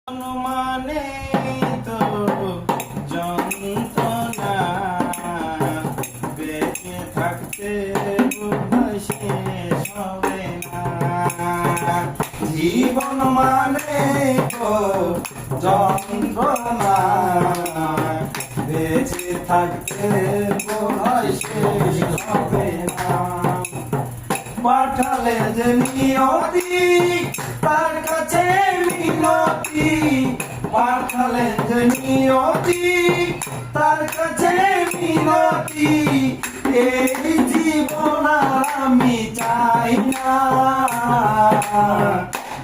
মানে তো যন্ত্রণা বেঁচে থাকতে বোধহয় শেষ হবে না। জীবন মানে তো যন্ত্রণা বেঁচে থাকতে বোধহয় শেষ হবে না। পাঠালে যে নিয়তি তার কাছে মিনতি, পাঠালে যে নিয়তি তার কাছে মিনতি। এই জীবন আমি চাই না,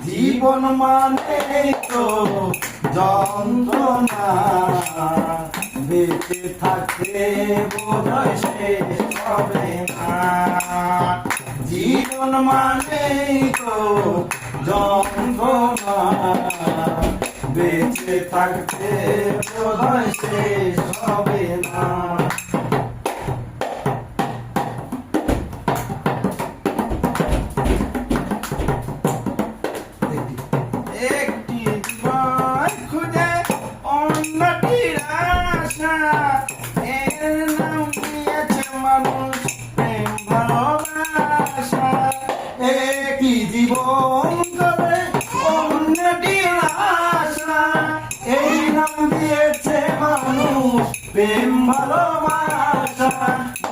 জীবন মানে তো যন্ত্রণা বেঁচে থাকতে বোধহয় শেষ হবে না। জীবন মানে তো যন্ত্রণা বেঁচে থাকতে বোধহয় শেষ হবে না। একটি জীবন খুঁজে অন্যটির আশা, এর নাম দিয়েছে মানুষ প্রেম ভালোবাসা। একই জীবন করে অন্যটির আশা, এই নাম দিয়েছে মানুষ প্রেম ভালোবাসা।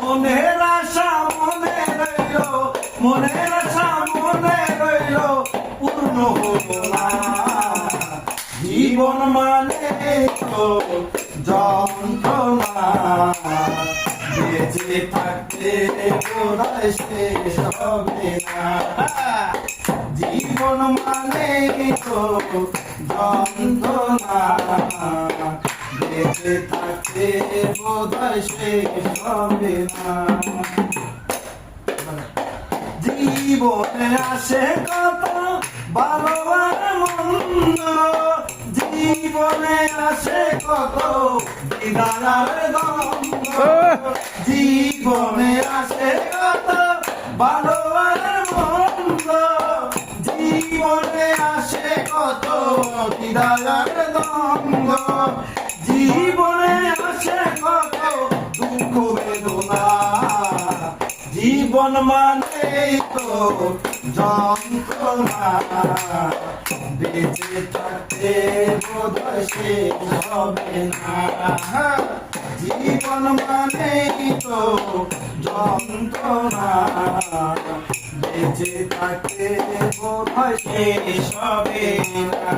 মনের আশা মনে রইল, মনের আশা মনে রইল, পূর্ণ হলো না। জীবন মানে তো যন্ত্রণা বেঁচে থাকতে বোধহয় শেষ হবে না। জীবন মানে তো যন্ত্রণা বেঁচে থাকতে বোধহয় শেষ হবে না। জীবনে আসে কত ভালো আর মন্দ, জীবনে আসে কত বিধানার দ্বন্দ্ব। জীবনে আসে কত ভালো আর মন্দ, জীবনে আসে কত বিধানার দ্বন্দ্ব। জীবনে আসে কত দুঃখ বেদনা, জীবন মানে তো যন্ত্রণা বেঁচে থাকতে বোধহয় শেষ হবে না। জীবন মানে তো যন্ত্রণা বেঁচে থাকতে বোধহয় শেষ হবে না।